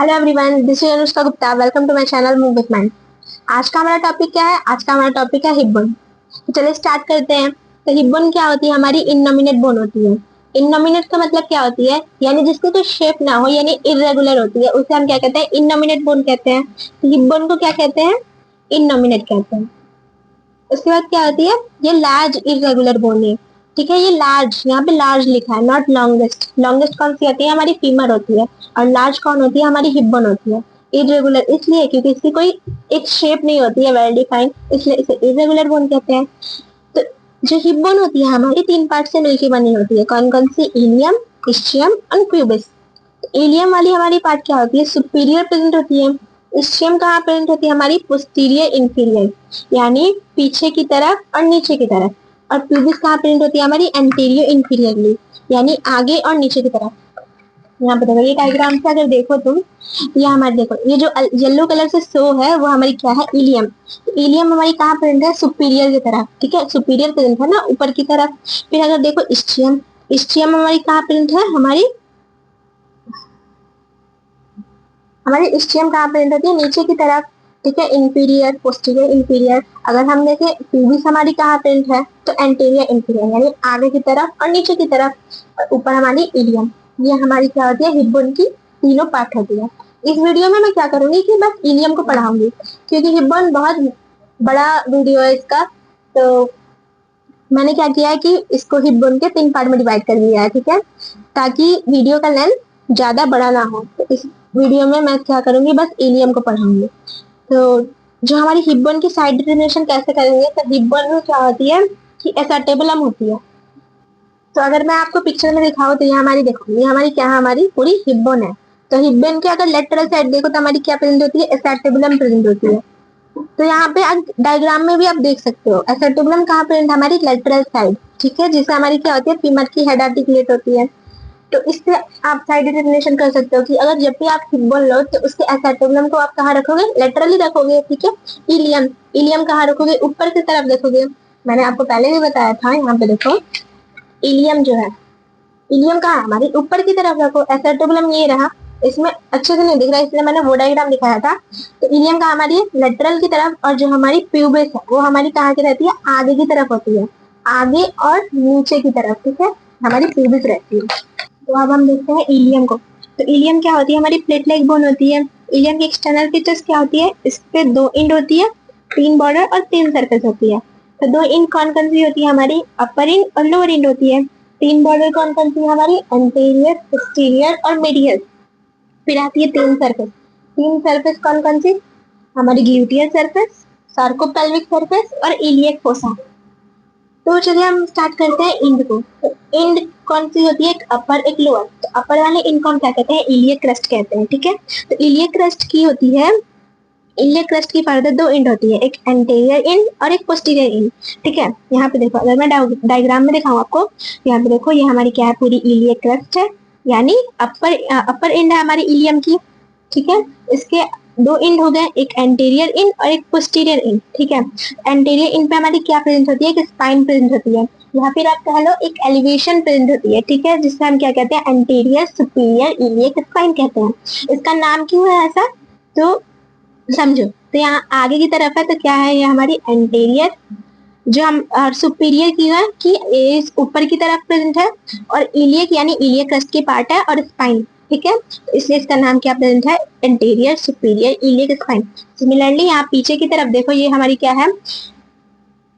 Hello everyone, this is Anushka Gupta. Welcome to my channel move with mind. आज का हमारा topic क्या है? आज का हमारा टॉपिक है हिप बोन। तो चलिए स्टार्ट करते हैं। तो हिप बोन क्या होती है? हमारी इननोमिनेट बोन होती है। इननोमिनेट का मतलब क्या होती है? यानी जिसकी कोई शेप ना हो, यानी इरेगुलर होती है, उसे हम क्या कहते हैं? इननोमिनेट बोन कहते हैं। तो हिप बोन को क्या कहते हैं? इननोमिनेट कहते हैं। उसके बाद क्या होती है? ये लार्ज इरेगुलर बोन है। ठीक है, ये लार्ज, यहाँ पे लार्ज लिखा है, नॉट लॉन्गेस्ट। लॉन्गेस्ट कौन सी होती है? हमारी फीमर होती है। और लार्ज कौन होती है? हमारी हिप बोन होती है। इरेगुलर इसलिए क्योंकि इसकी कोई एक शेप नहीं होती है वेल डिफाइंड, इसलिए इसे इरेगुलर बोन कहते हैं। तो जो हिप बोन होती है हमारी तीन पार्ट से मिलकर बनी होती है। कौन कौन सी? इलियम, ischium और प्यूबिस। इलियम वाली हमारी पार्ट क्या होती है? सुपीरियर प्रेजेंट होती है। ischium कहाँ प्रेजेंट होती है? हमारी पोस्टीरियर इंफीरियर, यानी पीछे की तरफ और नीचे की तरफ। और प्यूबिस कहाँ प्रेजेंट होती है? हमारी एंटीरियर इंफीरियरली, यानी आगे और नीचे की तरफ। यहाँ पे देखो, ये डायग्राम से अगर देखो तुम, ये हमारे देखो, ये जो येलो कलर से शो है वो हमारी क्या है? इलियम। इलियम हमारी कहाँ प्रेजेंट है? सुपीरियर की तरफ। ठीक है, सुपीरियर प्रेजेंट है ना, ऊपर की तरफ। फिर अगर देखो ischium, ischium हमारी कहाँ प्रेजेंट है? हमारी स्टेम कहाँ प्रेजेंट होती है? नीचे की तरफ। ठीक है, इंफीरियर, पोस्टीरियर, इंफीरियर। अगर हम देखें प्यूबिस हमारी कहाँ प्रेजेंट है, तो एंटीरियर इंफीरियर, यानी आगे की तरफ और नीचे की तरफ। और ऊपर हमारी इलियम। ये हमारी क्या होती है? हिप बोन की तीनों पार्ट होती है। इस वीडियो में मैं क्या करूंगी कि बस इलियम को पढ़ाऊंगी, क्योंकि हिप बोन बहुत बड़ा वीडियो है इसका। तो मैंने क्या किया है कि इसको हिप बोन के तीन पार्ट में डिवाइड कर दिया है। ठीक है, ताकि वीडियो का लेंथ ज्यादा बड़ा ना हो। तो इस वीडियो में मैं क्या करूंगी? बस इलियम को पढ़ाऊंगी। तो जो हमारी हिप बोन की साइड डिटर्मिनेशन कैसे करेंगे? तो हिप बोन में क्या होती है कि एसेटेबुलम होती है। तो अगर मैं आपको पिक्चर में दिखाऊं तो ये हमारी, देखो, ये हमारी क्या है? हमारी पूरी हिप बोन है। तो हिप बोन के अगर लेटरल साइड देखो तो हमारी क्या प्रेजेंट होती है? एसेटेबुलम प्रेजेंट होती है। तो यहाँ पे डायग्राम में भी आप देख सकते हो, एसेटेबुलम कहाँ प्रेजेंट है? हमारी लेटरल साइड। ठीक है, जिससे हमारी क्या होती है? फीमर की हेड आर्टिकुलेट होती है। तो इससे आप साइड डिटर्मिनेशन कर सकते हो कि अगर जब भी आप हिप बोन लो तो उसके एसेटेबुलम को आप कहाँ रखोगे? लेटरली रखोगे। ठीक है, इलियम, इलियम कहाँ रखोगे? ऊपर की तरफ देखोगे। मैंने आपको पहले भी बताया था, यहाँ पे देखो, इलियम जो है, इलियम कहाँ? हमारी ऊपर की तरफ रखो। एसेटेबुलम ये रहा, इसमें अच्छे से नहीं दिख रहा इसलिए मैंने वो डायग्राम दिखाया था। तो इलियम कहाँ हमारी? लेटरल की तरफ। और जो हमारी प्यूबिस है वो हमारी कहाँ की रहती है? आगे की तरफ होती है, आगे और नीचे की तरफ। ठीक है, हमारी प्यूबिस रहती है। तो अब हम देखते हैं इलियम को। तो इलियम क्या होती है? हमारी प्लेट लाइक बोन होती है। इलियम की एक्सटर्नल फीचर्स क्या होती है? इस पे दो इंड होती है, तीन बॉर्डर और तीन सरफेस होती है। तो दो इंड कौन कौन सी होती है? हमारी अपर इंड और लोअर इंड होती है। तीन बॉर्डर कौन कौन सी है? हमारी एंटीरियर, पोस्टीरियर और मीडियल। फिर आती है तीन सरफेस। तीन सरफेस कौन कौन सी? हमारी ग्लूटियल सरफेस, सार्कोपेल्विक सरफेस और इलियक फोसा। तो चलिए हम स्टार्ट करते हैं इंड को। तो इंड कौन सी होती है? एक अपर एक लोअर। तो अपर वाले इंड को हम क्या कहते हैं? इलियक क्रस्ट कहते हैं। ठीक है, तो इलियक क्रस्ट की होती है, इलियक क्रस्ट की फर्दर दो इंड होती है, एक एंटीरियर इंड और एक पोस्टीरियर इंड। ठीक है, यहाँ पे देखो, अगर मैं डायग्राम में दिखाऊं आपको, यहाँ पे देखो, ये हमारी क्या है? पूरी इलियक क्रस्ट है, यानी अपर इंड है हमारी इलियम की। ठीक है, इसके दो इंड हो गए, एक एंटीरियर इंड और एक पोस्टीरियर इंड। ठीक है, एंटीरियर इंड पे हमारी क्या प्रेजेंट होती है? एक स्पाइन प्रेजेंट होती है। यहाँ फिर आप कह लो एक एलिवेशन प्रेजेंट होती है। ठीक है, जिससे हम क्या कहते हैं? एंटीरियर सुपीरियर इलियक स्पाइन कहते हैं। इसका नाम क्यों है ऐसा? तो समझो। तो यहाँ आगे की तरफ है तो क्या है? ये हमारी एंटीरियर, जो हम सुपीरियर की है कि इस ऊपर की तरफ प्रेजेंट है, और इलियक यानी इलियक क्रस्ट की पार्ट है, और स्पाइन। ठीक है, तो इसलिए इसका नाम क्या प्रेजेंट है? Anterior superior iliac spine. Similarly यहाँ पीछे की तरफ देखो, ये हमारी क्या है?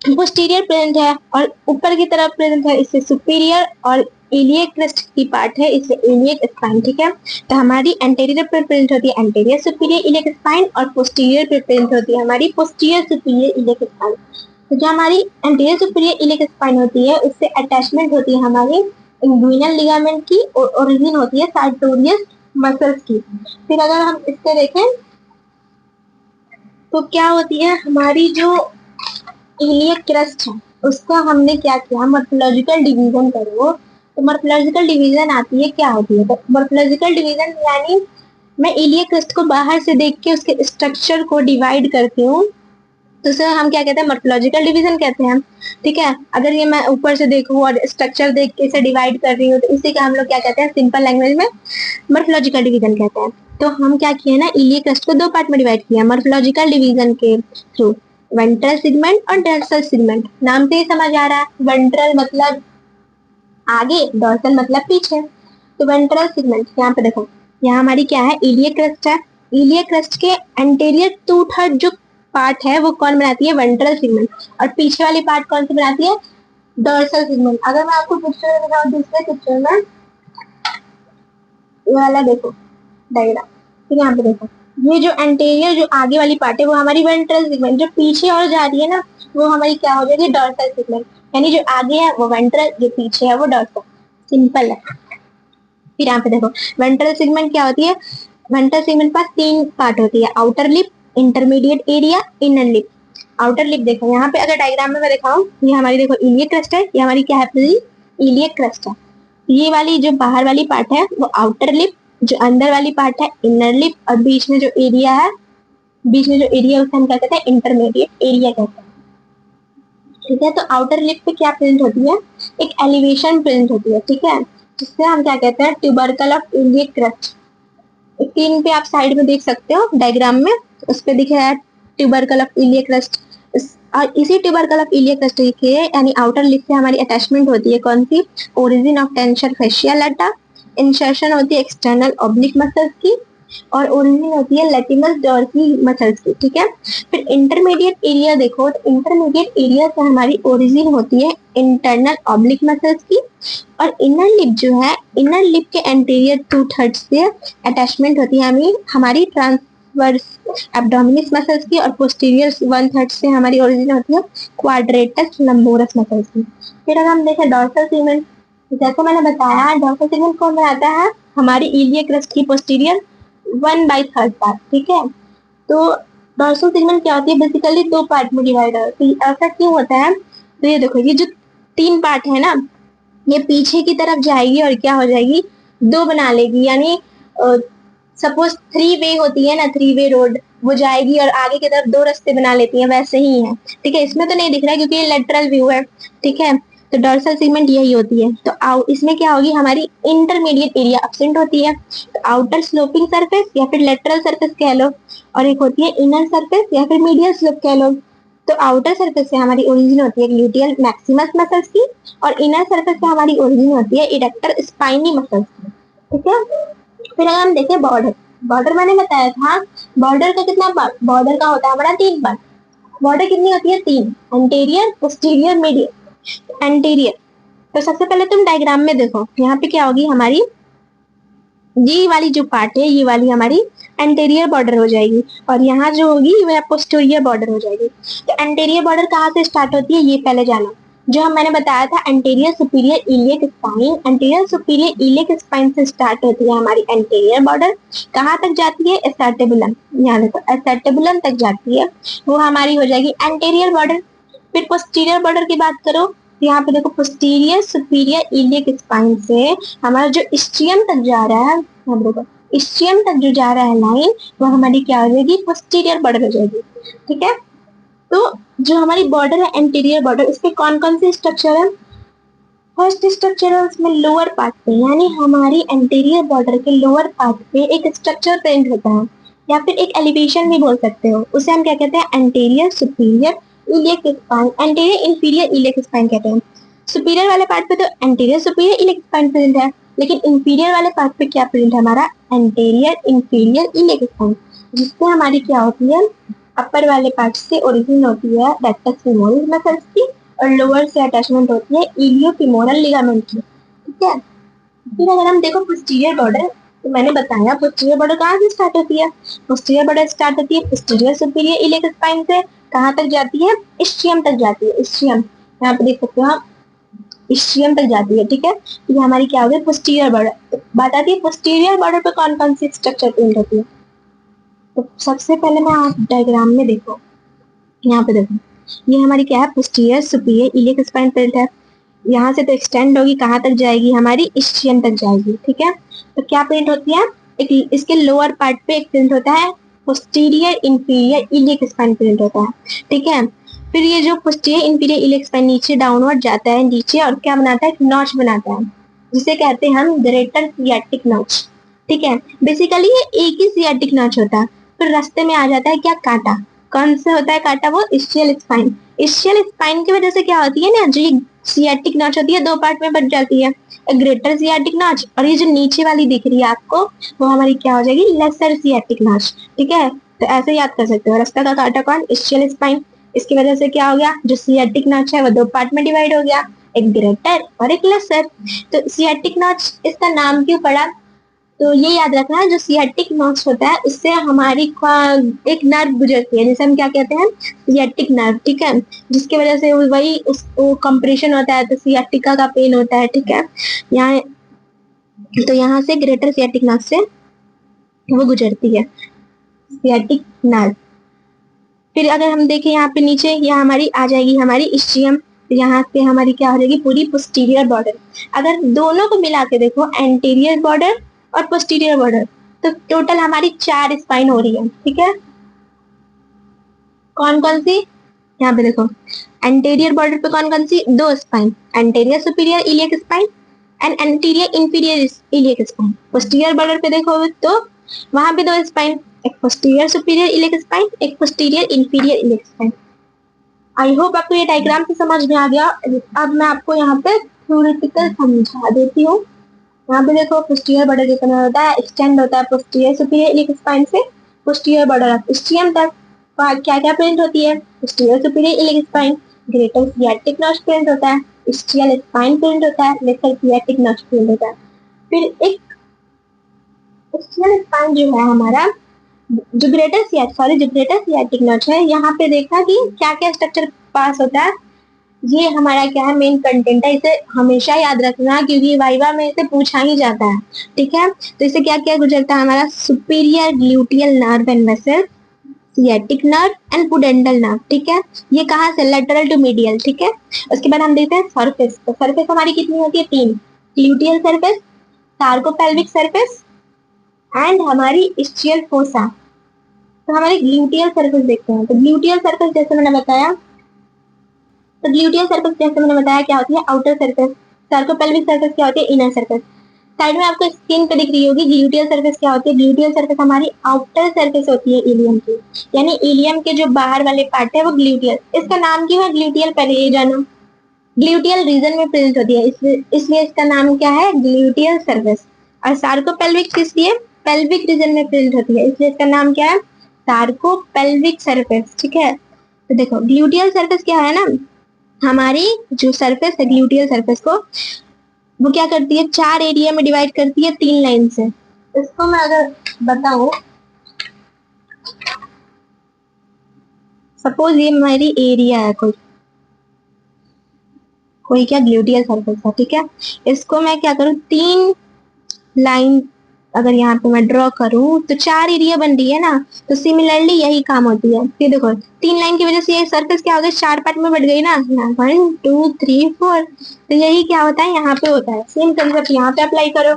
पोस्टीरियर प्रेजेंट है, और ऊपर की तरफ प्रेजेंट है, इससे सुपीरियर, और इलियक क्रस्ट की पार्ट है, इससे इलियक स्पाइन। ठीक है, तो हमारी एंटीरियर पे प्रेजेंट होती है एंटीरियर सुपीरियर इलियक स्पाइन, और पोस्टीरियर पे प्रेजेंट होती है हमारी पोस्टीरियर सुपीरियर इलियक स्पाइन। तो जो हमारी एंटीरियर सुपीरियर इलियक स्पाइन होती है, उससे अटैचमेंट होती है हमारी इंग्विनल लिगामेंट की, और ओरिजिन होती है सार्टोरियस मसल्स की। फिर अगर हम इससे देखें तो क्या होती है? हमारी जो इलियक क्रस्ट है उसका हमने क्या किया? मॉर्फोलॉजिकल डिवीजन करो। तो मॉर्फोलॉजिकल डिवीजन आती है, क्या होती है? तो मॉर्फोलॉजिकल डिवीजन यानी मैं इलियक क्रस्ट को बाहर से देख के उसके स्ट्रक्चर को डिवाइड करती हूँ, तो उसे हम क्या कहते हैं? मॉर्फोलॉजिकल डिवीजन कहते हैं। ठीक है, अगर ये मैं ऊपर से देखूं और स्ट्रक्चर देख के इसे डिवाइड कर रही हूँ तो इसी का हम लोग क्या कहते हैं सिंपल लैंग्वेज में? मॉर्फोलॉजिकल डिवीजन कहते हैं। तो हम क्या किए ना, इलियक क्रस्ट को दो पार्ट में डिवाइड किया मॉर्फोलॉजिकल डिवीजन के थ्रू, वेंट्रल सेगमेंट और डोर्सल सेगमेंट। नाम से ही समझ आ रहा है, वेंट्रल मतलब आगे, डोर्सल मतलब पीछे। तो वेंट्रल सेगमेंट यहाँ पे देखो, यहाँ हमारी क्या है, इलियक क्रस्ट है। इलियक क्रस्ट के एंटीरियर 2/3 जो पार्ट है वो कौन बनाती है, वेंट्रल सेगमेंट, और पीछे वाली पार्ट कौन सी बनाती है, डोर्सल सेगमेंट। अगर मैं आपको पिक्चर में दिखाऊं, दूसरे पिक्चर में ये वाला देखो डायग्राम, ठीक है, यहाँ पे देखो, ये जो एंटीरियर जो आगे वाली पार्ट है वो हमारी वेंट्रल सेगमेंट, जो पीछे और जा रही है ना वो हमारी क्या हो जाएगी, डोर्सल सेगमेंट। यानी जो आगे है वो वेंट्रल, जो पीछे है वो डोर्सल। सिंपल है। फिर यहाँ पे देखो, वेंट्रल सेगमेंट क्या होती है, वेंट्रल सेगमेंट पास 3 पार्ट होती है, outer lip, intermediate area, inner lip. Outer lip देखो, यहाँ पे अगर डायग्राम में मैं दिखाऊं, ये हमारी देखो इलियक क्रस्ट है, ये हमारी क्या है, पूरी इलियक क्रस्ट है। ये वाली जो बाहर वाली पार्ट है वो आउटर लिप, जो अंदर वाली पार्ट है इनर लिप, और बीच में जो एरिया है, बीच में जो एरिया उसे हम क्या कहते हैं, इंटरमीडिएट एरिया कहते हैं। ठीक है, तो आउटर लिप पे क्या प्रेजेंट होती है, एक एलिवेशन प्रेजेंट होती है, ठीक है, जिससे हम क्या कहते हैं, tubercle of iliac crust. Screen पे आप साइड में देख सकते हो डायग्राम में, उस पे दिख रहा है ट्यूबरकल ऑफ इलियक क्रस्ट। और इसी ट्यूबरकल ऑफ इलियक क्रस्ट के यानी आउटर लिप से हमारी अटैचमेंट होती है कौन सी, origin of tension facial, insertion होती है एक्सटर्नल ऑब्लिक मसल्स की, और ओरिजिन होती है लेटिमस डॉर्सी मसल्स की। ठीक है, फिर इंटरमीडिएट एरिया देखो, तो इंटरमीडिएट एरिया से हमारी ओरिजिन होती है इंटरनल ऑब्लिक मसल्स की, और इनर लिप जो है, इनर लिप के एंटीरियर 2/3 से अटैचमेंट होती है हमारी ट्रांसवर्स एब्डोमिनिस मसल्स की, और पोस्टीरियर 1/3 से हमारी ओरिजिन होती है क्वाड्रेटस लंबोरस मसल्स की। फिर अगर हम देखें डोर्सल सेगमेंट, जैसे मैंने बताया डोर्सल सेगमेंट कौन बनाता है, हमारी इलियक क्रस्ट की पोस्टीरियर 1/3 पार्ट। ठीक है, तो डोर्सल सेगमेंट क्या होती है, बेसिकली 2 पार्ट में डिवाइड होती है। ऐसा क्यों होता है, तो ये देखो, ये जो 3 पार्ट है ना, ये पीछे की तरफ जाएगी और क्या हो जाएगी, 2 बना लेगी। यानी सपोज 3 वे होती है ना, 3 वे रोड, वो जाएगी और आगे की तरफ 2 रास्ते बना लेती है, वैसे ही है। ठीक है, इसमें तो नहीं दिख रहा है क्योंकि ये लेटरल व्यू है। ठीक है, तो डोर्सल सेगमेंट यही होती है। तो इसमें क्या होगी, हमारी इंटरमीडिएट एरिया एब्सेंट होती है, तो आउटर स्लोपिंग सरफेस या फिर लेटरल सरफेस कह लो, और एक होती है इनर सरफेस या फिर मीडियल स्लोप कह लो। तो आउटर सरफेस से हमारी ओरिजिन होती है ग्लूटियल मैक्सिमस मसल्स की, और इनर सरफेस से हमारी ओरिजिन होती है इरेक्टर स्पाइनी मसल्स की। ठीक है, फिर अगर हम देखें बॉर्डर, बॉर्डर मैंने बताया था, बॉर्डर का कितना पार्ट, बॉर्डर का होता है हमारा 3 पार्ट। बॉर्डर कितनी होती है, 3, एंटीरियर, पोस्टीरियर, मीडियल। एंटीरियर, तो सबसे पहले तुम डायग्राम में देखो, यहाँ पे क्या होगी हमारी, ये वाली जो पार्ट है ये वाली हमारी एंटीरियर बॉर्डर हो जाएगी, और यहाँ जो होगी वह पोस्टीरियर बॉर्डर हो जाएगी। तो एंटीरियर बॉर्डर कहाँ से स्टार्ट होती है, ये पहले जाना, जो मैंने बताया था anterior superior iliac spine, anterior superior iliac spine से स्टार्ट होती है हमारी एंटीरियर बॉर्डर। कहाँ तक जाती है, एसेटेबुलम, यहाँ देखो एसेटेबुलम तक जाती है, वो हमारी हो जाएगी एंटीरियर बॉर्डर। फिर पोस्टीरियर बॉर्डर की बात करो, यहाँ पे देखो पोस्टीरियर सुपीरियर इलियक स्पाइन से हमारा जो इस्ट्रियम तक जा रहा है, देखो इस्ट्रियम तक जो जा रहा है लाइन, वो हमारी क्या हो जाएगी, पोस्टीरियर बॉर्डर हो जाएगी। ठीक है, तो जो हमारी बॉर्डर है एंटीरियर बॉर्डर, इसके कौन कौन से स्ट्रक्चर है, फर्स्ट स्ट्रक्चर है उसमें लोअर पार्ट पे, यानी हमारी एंटीरियर बॉर्डर के लोअर पार्ट पे एक स्ट्रक्चर प्रेजेंट होता है, या फिर एक एलिवेशन भी बोल सकते हो, उसे हम क्या कहते हैं, anterior superior iliac spine, anterior inferior iliac spine कहते हैं। सुपीरियर वाले पार्ट पे तो anterior superior iliac spine present है, लेकिन इंफीरियर वाले पार्ट पे क्या प्रेजेंट है हमारा, एंटीरियर इंफीरियर इलियक स्पाइन, जिससे हमारी क्या होती है, अपर वाले पार्ट से ओरिजिन होती है रेक्टस फीमोरस मसल्स की, और लोअर से अटैचमेंट होती है इलियोफिमोरल लिगामेंट की। ठीक है, फिर अगर हम देखो पोस्टीरियर बॉर्डर, तो मैंने बताया पोस्टीरियर बॉर्डर कहाँ से स्टार्ट होती है, पोस्टीरियर बॉर्डर स्टार्ट होती है पोस्टीरियर सुपीरियर इलियक स्पाइन से, कहाँ तक जाती है, इस्ट्रियम तक जाती है। इस्ट्रियम, यहाँ पे देख सकते हो आप, इस्ट्रियम तक जाती है। ठीक है, तो ये हमारी क्या हो गई, पोस्टीरियर बॉर्डर। बात आती है पोस्टीरियर बॉर्डर पे कौन कौन सी स्ट्रक्चर प्रेजेंट होती है, तो सबसे पहले मैं आप डायग्राम में देखो, यहाँ पे देखो, ये हमारी क्या है, posterior superior iliac spine present है, यहाँ से तो एक्सटेंड होगी, कहाँ तक जाएगी, हमारी इस्ट्रियम तक जाएगी। ठीक है, तो क्या प्रेजेंट होती है, एक इसके लोअर पार्ट पे एक प्रेजेंट होता है posterior inferior iliac spine present होता है। ठीक है, फिर ये जो पोस्टीरियर इंफीरियर इलियक स्पाइन नीचे डाउनवर्ड जाता है नीचे, और क्या बनाता है, एक नॉच बनाता है, जिसे कहते हैं हम ग्रेटर सियाटिक नॉच। ठीक है। बेसिकली ये एक ही सियाटिक नॉच होता है, फिर रास्ते में आ जाता है क्या, कांटा। कौन सा होता है कांटा, वो इस्चियल स्पाइन। इस्चियल स्पाइन की वजह से क्या होती है ना, जो ये सियाटिक नॉच होती है दो पार्ट में बट जाती है, एक ग्रेटर सियाटिक नॉच, और ये जो नीचे वाली दिख रही है आपको वो हमारी क्या हो जाएगी, लेसर सियाटिक नॉच। ठीक है, तो ऐसे याद कर सकते हो, रास्ता का कांटा कौन, इस्चियल स्पाइन। इसकी वजह से क्या हो गया, जो सियाटिक नॉच है वो दो पार्ट में डिवाइड हो गया, एक ग्रेटर और एक लेसर। तो सियाटिक नॉच इसका नाम क्यों पड़ा, तो ये याद रखना है, जो सियाटिक नर्व होता है उससे हमारी एक नर्व गुजरती है, जैसे हम क्या कहते हैं, सियाटिक नर्व। ठीक है, जिसकी वजह से वही वो कंप्रेशन होता है तो सियाटिका का पेन होता है। ठीक है, यहाँ तो यहाँ से ग्रेटर सियाटिक नर्व से वो गुजरती है, सियाटिक नर्व। फिर अगर हम देखें यहाँ पे नीचे, यहाँ हमारी आ जाएगी हमारी इस्चियम, यहाँ पे हमारी क्या हो जाएगी, पूरी पोस्टीरियर बॉर्डर। अगर दोनों को मिला के देखो, एंटीरियर बॉर्डर और पोस्टीरियर बॉर्डर, तो टोटल हमारी 4 स्पाइन हो रही है। ठीक है, कौन कौन सी, यहाँ पे देखो, एंटीरियर बॉर्डर पे कौन कौन सी, 2 spine, anterior superior iliac spine and anterior inferior iliac spine. Posterior border पे देखो तो वहां पे 2 स्पाइन, एक पोस्टीरियर सुपीरियर इलियक स्पाइन, एक posterior inferior iliac spine. I hope आपको ये डायग्राम से समझ में आ गया। अब मैं आपको यहाँ पे थ्योरेटिकल समझा देती हूँ। यहाँ पे देखो, पोस्टीरियर बॉर्डर कितना होता है, एक्सटेंड होता है पोस्टीरियर सुपीरियर इलियक स्पाइन से पोस्टीरियर बॉर्डर ऑफ इस्चियम तक। क्या क्या प्रिंट होती है, posterior superior iliac spine, greater sciatic notch print होता है, इस्चियल स्पाइन प्रिंट होता है, लेसर सियाटिक नॉच प्रिंट होता है। फिर एक इस्चियल स्पाइन जो है हमारा, जो ग्रेटर सियाटिक नॉच है, यहाँ पे देखा कि क्या क्या स्ट्रक्चर पास होता है। ये हमारा क्या है, मेन कंटेंट है, इसे हमेशा याद रखना क्योंकि वाइवा में इसे पूछा ही जाता है। ठीक है, तो इसे क्या क्या गुजरता है, हमारा superior gluteal nerve and vessel, sciatic nerve and pudendal nerve. ठीक है, ये कहाँ से, लेटरल टू मीडियल। ठीक है, उसके बाद हम देखते हैं सरफेस। तो सरफेस हमारी कितनी होती है, 3, ग्लूटियल सरफेस, सार्कोपेल्विक सरफेस एंड हमारी इस्चियल फोसा। तो हमारी ग्लूटियल सरफेस देखते हैं। तो ग्लूटियल सरफेस जैसे मैंने बताया, क्या होती है, आउटर सरफेस। सार्कोपेल्विक सरफेस क्या होती है, इनर सरफेस। साइड में आपको स्क्रीन पे दिख रही होगी, ग्लूटियल सरफेस क्या होती है, ग्लूटियल सरफेस हमारी आउटर सरफेस होती है इलियम की, यानी इलियम के जो बाहर वाले पार्ट है वो ग्लूटियल। इसका नाम क्यों है ग्लूटियल, पहले ये जानो। ग्लूटियल रीजन में प्रेजेंट होती है, इसलिए इसका नाम क्या है, ग्लूटियल सरफेस। और सार्कोपेल्विक किस लिए, पेल्विक रीजन में प्रेजेंट होती है, इसलिए इसका नाम क्या है, सार्कोपेल्विक सरफेस। ठीक है, तो देखो ग्लूटियल सरफेस क्या है ना, हमारी जो सरफेस है ग्लूटियल सरफेस को, वो क्या करती है, 4 एरिया में डिवाइड करती है 3 लाइन से। इसको मैं अगर बताऊं, सपोज ये हमारी एरिया है, कोई कोई क्या ग्लूटियल सरफेस है। ठीक है, इसको मैं क्या करूं, 3 लाइन अगर यहाँ पे मैं ड्रॉ करूं तो 4 एरिया बन रही है ना, तो सिमिलरली यही काम होती है। ये देखो 3 लाइन की वजह से ये सरफेस क्या हो गया, 4 पार्ट में बढ़ गई ना, 1 2 3 4। तो यही क्या होता है, यहाँ पे होता है, सेम कंसेप्ट यहाँ पे अप्लाई करो।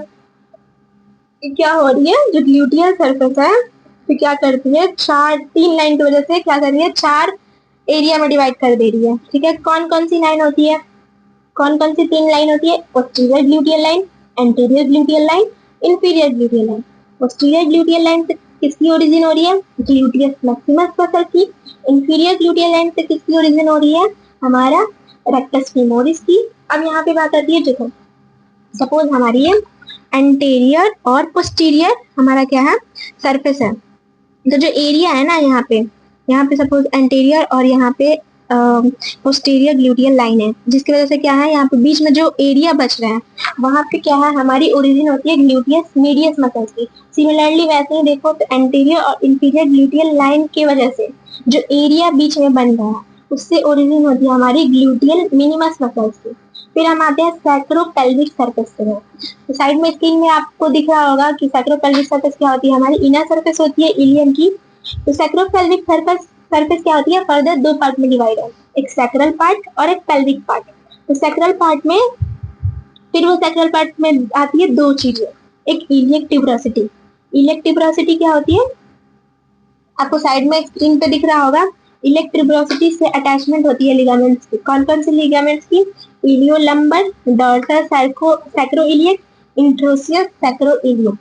क्या हो रही है, जो ग्लूटियल सरफेस है तो क्या करती है, 3 लाइन की वजह से क्या कर रही है, 4 एरिया में डिवाइड कर दे रही है। ठीक है, कौन कौन सी लाइन होती है, कौन कौन सी 3 लाइन होती है, posterior gluteal line, anterior gluteal line, inferior gluteal line. Posterior gluteal line से किसकी ओरिजिन हो रही है, ग्लूटियस मैक्सिमस मसल की। इंफीरियर ग्लूटियल लाइन से किसकी ओरिजिन हो रही है, हमारा रेक्टस फीमोरिस की। अब यहाँ पे बात आती है, देखो सपोज हमारी है एंटीरियर और पोस्टीरियर हमारा क्या है, सरफेस है। तो जो एरिया है ना, यहाँ पे सपोज एंटीरियर और यहाँ पे पोस्टीरियर ग्लूटियल लाइन है, जिसकी वजह से क्या है, यहाँ पे बीच में जो एरिया बच रहा है वहां पे क्या है, हमारी ओरिजिन होती है ग्लूटियस मीडियस मसल्स की। सिमिलरली वैसे ही देखो तो एंटीरियर और इंफीरियर ग्लूटियल लाइन की वजह से जो एरिया बीच में बन रहा है उससे ओरिजिन होती है हमारी ग्लूटियल मिनिमस मसल्स की। फिर हम आते हैं सैक्रोपेल्विक सर्फेस पे। तो साइड में स्क्रीन में आपको दिख रहा होगा कि सैक्रोपेल्विक सर्फेस क्या होती है, हमारी इनर सर्फेस होती है इलियम की। तो सैक्रोपेल्विक सरफेस क्या होती है, फर्दर 2 पार्ट में डिवाइड है, एक सैक्रल पार्ट और एक पेल्विक पार्ट। तो सैक्रल पार्ट में, फिर वो सैक्रल पार्ट में आती है 2 चीजें, एक इलियक ट्यूबरोसिटी। इलियक ट्यूबरोसिटी क्या होती है, आपको साइड में स्क्रीन पे दिख रहा होगा, इलियक ट्यूबरोसिटी से अटैचमेंट होती है लिगामेंट्स की। कौन कौन से लिगामेंट्स की, इलियोलंबर, डॉर्सल सैक्रोइलियक, इंट्रोसियस सैक्रोइलियक।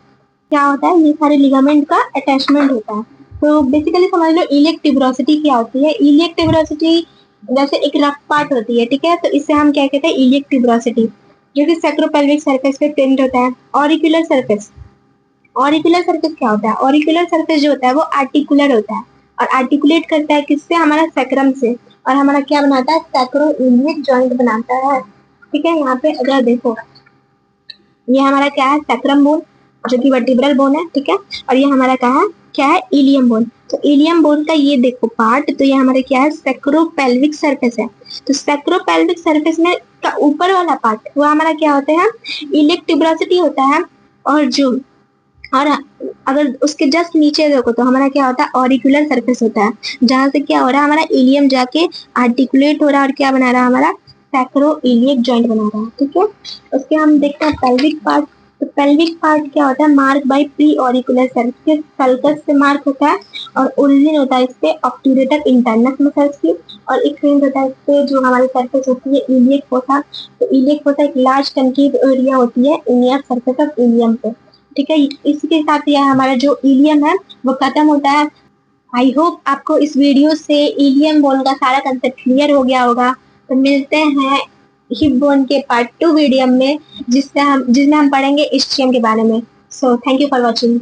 क्या होता है, ये सारे लिगामेंट का अटैचमेंट होता है। तो बेसिकली समझ लो इलियक ट्यूबरोसिटी क्या होती है। इलियक ट्यूबरोसिटी जैसे एक रफ पार्ट होती है, ठीक है, तो इसे हम क्या कहते हैं, इलियक ट्यूबरोसिटी, जो कि सैक्रोपेल्विक सर्फेस पे प्रिंट होता है। ऑरिकुलर सर्फेस, ऑरिकुलर सर्फेस क्या होता है, ऑरिकुलर सर्फेस जो होता है वो आर्टिकुलर होता है और आर्टिकुलेट करता है किससे, हमारा सैक्रम से, और हमारा क्या बनाता है, सैक्रोइलियक जॉइंट बनाता है। ठीक है, यहाँ पे अगर देखो, ये हमारा क्या है, सैक्रम बोन, जो कि वर्टिब्रल बोन है, ठीक है, और ये हमारा क्या है, इलियम बोन। तो इलियम बोन का ये देखो पार्ट, तो ये हमारे क्या है, सैक्रोपेल्विक सर्फेस है। तो सैक्रोपेल्विक सर्फेस में का ऊपर वाला पार्ट वो हमारा क्या होता है, इलियक ट्यूबरोसिटी होता है। और जो, और अगर उसके जस्ट नीचे देखो तो हमारा क्या होता है, ऑरिकुलर सरफेस होता है, जहां से क्या हो रहा है, हमारा इलियम जाके आर्टिकुलेट हो रहा है और क्या बना रहा है, हमारा सैक्रो इलियक जॉइंट बना रहा है। ठीक है, उसके हम देखते हैं पेल्विक पार्ट। तो पेल्विक पार्ट क्या होता है, mark by pre auricular surface, sulcus से मार्क होता है और ओरिजिन होता है इस पे ऑब्ट्यूरेटर इंटरनस मसल्स की, और एक रेंज होता है इस पे जो हमारी सर्फेस होती है इलियक फोसा। तो इलियक फोसा एक लार्ज कंकेव एरिया होती है इनियर सर्फेस ऑफ इलियम पे। ठीक है, इसी के साथ यह हमारा जो इलियम है वो खत्म होता है। आई होप आपको इस वीडियो से इलियम बोन का सारा कंसेप्ट क्लियर हो गया होगा। तो मिलते हैं हिप बोन के पार्ट 2 वीडियो में, जिसमें हम पढ़ेंगे इस्चियम के बारे में। So thank you for watching.